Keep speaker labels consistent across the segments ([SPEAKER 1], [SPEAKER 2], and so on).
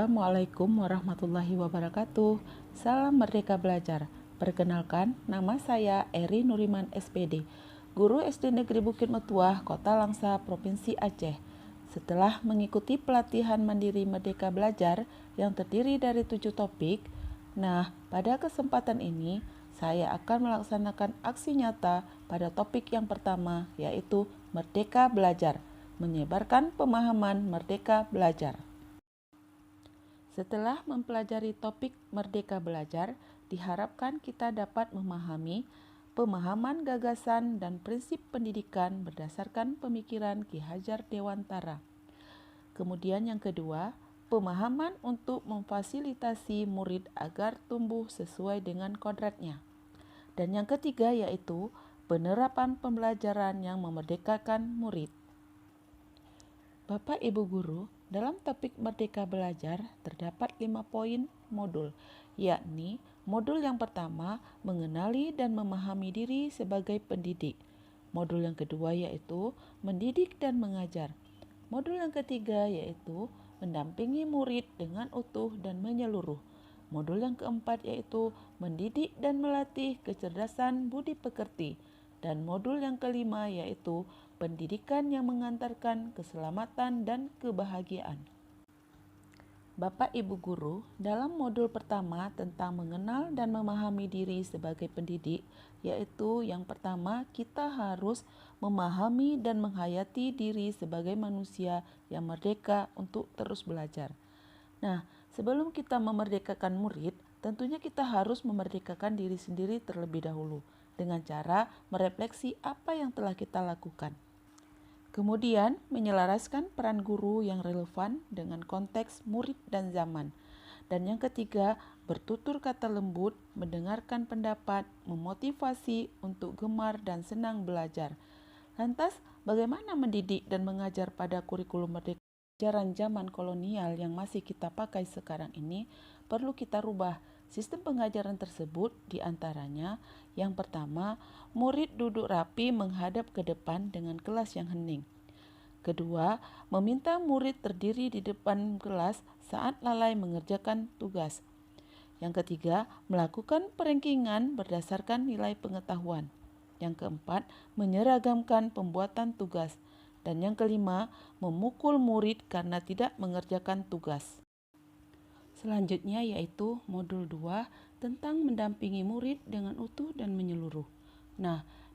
[SPEAKER 1] Assalamualaikum warahmatullahi wabarakatuh. Salam Merdeka Belajar. Perkenalkan, nama saya Eri Nuriman SPD, Guru SD Negeri Bukit Metuah, Kota Langsa, Provinsi Aceh. Setelah mengikuti pelatihan mandiri Merdeka Belajar yang terdiri dari 7 topik, pada kesempatan ini saya akan melaksanakan aksi nyata pada topik yang pertama, yaitu Merdeka Belajar, menyebarkan pemahaman Merdeka Belajar. Setelah mempelajari topik Merdeka Belajar, diharapkan kita dapat memahami pemahaman gagasan dan prinsip pendidikan berdasarkan pemikiran Ki Hajar Dewantara. Kemudian yang kedua, pemahaman untuk memfasilitasi murid agar tumbuh sesuai dengan kodratnya. Dan yang ketiga yaitu penerapan pembelajaran yang memerdekakan murid. Bapak Ibu Guru, dalam topik Merdeka Belajar terdapat 5 poin modul, yakni modul yang pertama mengenali dan memahami diri sebagai pendidik. Modul yang kedua yaitu mendidik dan mengajar. Modul yang ketiga yaitu mendampingi murid dengan utuh dan menyeluruh. Modul yang keempat yaitu mendidik dan melatih kecerdasan budi pekerti. Dan modul yang kelima yaitu pendidikan yang mengantarkan keselamatan dan kebahagiaan. Bapak Ibu Guru, dalam modul pertama tentang mengenal dan memahami diri sebagai pendidik, yaitu yang pertama kita harus memahami dan menghayati diri sebagai manusia yang merdeka untuk terus belajar. Sebelum kita memerdekakan murid, tentunya kita harus memerdekakan diri sendiri terlebih dahulu dengan cara merefleksi apa yang telah kita lakukan. Kemudian, menyelaraskan peran guru yang relevan dengan konteks murid dan zaman. Dan yang ketiga, bertutur kata lembut, mendengarkan pendapat, memotivasi untuk gemar dan senang belajar. Lantas, bagaimana mendidik dan mengajar pada kurikulum merdeka? Ajaran zaman kolonial yang masih kita pakai sekarang ini perlu kita rubah. Sistem pengajaran tersebut diantaranya yang pertama, murid duduk rapi menghadap ke depan dengan kelas yang hening. Kedua, meminta murid terdiri di depan kelas saat lalai mengerjakan tugas. Yang ketiga, melakukan perankingan berdasarkan nilai pengetahuan. Yang keempat, menyeragamkan pembuatan tugas. Dan yang kelima, memukul murid karena tidak mengerjakan tugas. Selanjutnya yaitu modul 2 tentang mendampingi murid dengan utuh dan menyeluruh.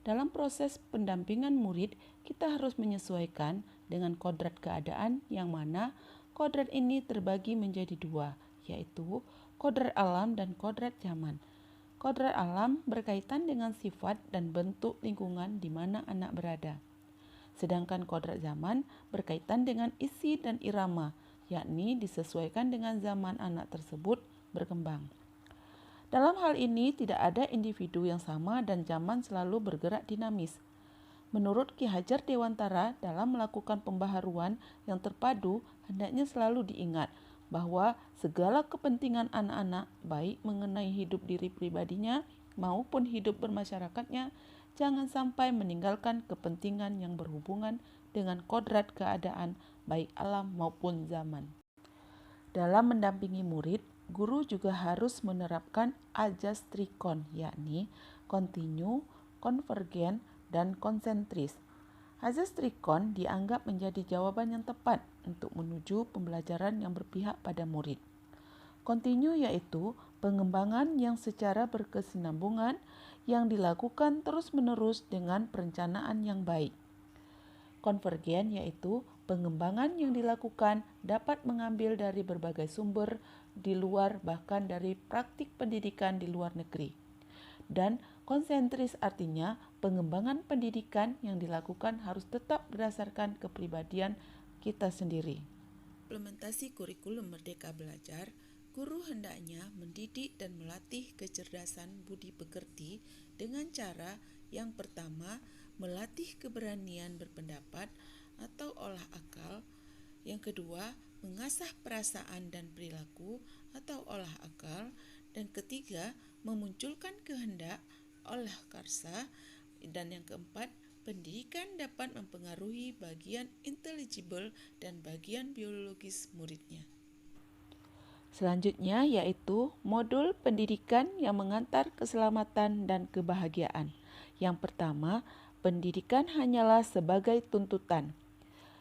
[SPEAKER 1] Dalam proses pendampingan murid, kita harus menyesuaikan dengan kodrat keadaan yang mana kodrat ini terbagi menjadi 2, yaitu kodrat alam dan kodrat zaman. Kodrat alam berkaitan dengan sifat dan bentuk lingkungan di mana anak berada. Sedangkan kodrat zaman berkaitan dengan isi dan irama, yakni disesuaikan dengan zaman anak tersebut berkembang. Dalam hal ini tidak ada individu yang sama dan zaman selalu bergerak dinamis. Menurut Ki Hajar Dewantara, dalam melakukan pembaharuan yang terpadu, hendaknya selalu diingat bahwa segala kepentingan anak-anak, baik mengenai hidup diri pribadinya maupun hidup bermasyarakatnya, jangan sampai meninggalkan kepentingan yang berhubungan dengan kodrat keadaan baik alam maupun zaman. Dalam mendampingi murid, guru juga harus menerapkan ajas trikon, yakni kontinu, konvergen, dan konsentris. Azas trikon dianggap menjadi jawaban yang tepat untuk menuju pembelajaran yang berpihak pada murid. Kontinu yaitu pengembangan yang secara berkesinambungan yang dilakukan terus-menerus dengan perencanaan yang baik. Konvergen yaitu pengembangan yang dilakukan dapat mengambil dari berbagai sumber di luar bahkan dari praktik pendidikan di luar negeri. Dan konsentris artinya pengembangan pendidikan yang dilakukan harus tetap berdasarkan kepribadian kita sendiri. Implementasi kurikulum Merdeka Belajar, guru hendaknya mendidik dan melatih kecerdasan budi pekerti dengan cara yang pertama, melatih keberanian berpendapat atau olah akal. Yang kedua, mengasah perasaan dan perilaku atau olah akal. Dan ketiga, memunculkan kehendak, olah karsa. Dan yang keempat, pendidikan dapat mempengaruhi bagian intelligible dan bagian biologis muridnya. Selanjutnya yaitu modul pendidikan yang mengantar keselamatan dan kebahagiaan. Yang pertama, pendidikan hanyalah sebagai tuntutan.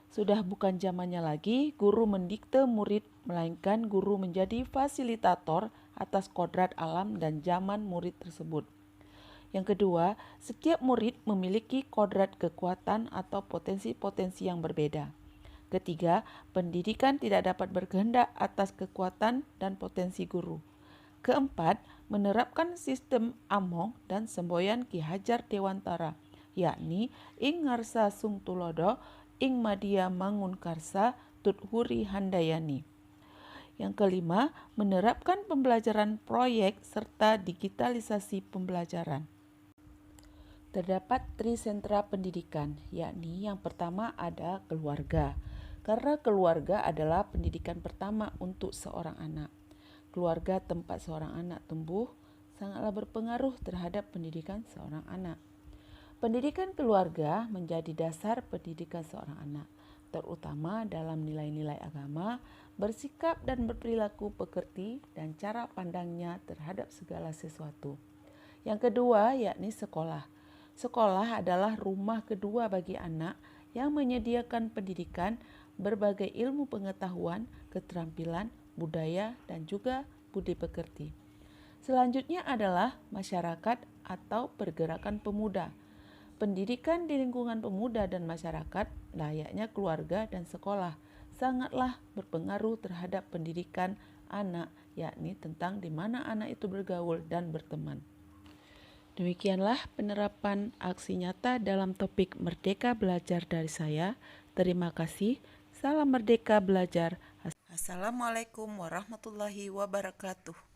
[SPEAKER 1] Sudah bukan zamannya lagi guru mendikte murid, melainkan guru menjadi fasilitator atas kodrat alam dan zaman murid tersebut. Yang kedua, setiap murid memiliki kodrat kekuatan atau potensi-potensi yang berbeda. Ketiga, pendidikan tidak dapat berkehendak atas kekuatan dan potensi guru. Keempat, menerapkan sistem among dan semboyan Ki Hajar Dewantara, yakni ing ngarsa sung tulodo, ing madia mangun karsa, tut huri handayani. Yang kelima, menerapkan pembelajaran proyek serta digitalisasi pembelajaran. Terdapat trisentra pendidikan, yakni yang pertama ada keluarga. Karena keluarga adalah pendidikan pertama untuk seorang anak. Keluarga tempat seorang anak tumbuh sangatlah berpengaruh terhadap pendidikan seorang anak. Pendidikan keluarga menjadi dasar pendidikan seorang anak, terutama dalam nilai-nilai agama, bersikap dan berperilaku pekerti, dan cara pandangnya terhadap segala sesuatu. Yang kedua yakni sekolah. Sekolah adalah rumah kedua bagi anak yang menyediakan pendidikan, berbagai ilmu pengetahuan, keterampilan, budaya, dan juga budi pekerti. Selanjutnya adalah masyarakat atau pergerakan pemuda. Pendidikan di lingkungan pemuda dan masyarakat, layaknya keluarga dan sekolah, sangatlah berpengaruh terhadap pendidikan anak, yakni tentang di mana anak itu bergaul dan berteman. Demikianlah penerapan aksi nyata dalam topik Merdeka Belajar dari saya. Terima kasih. Salam Merdeka Belajar. Assalamualaikum warahmatullahi wabarakatuh.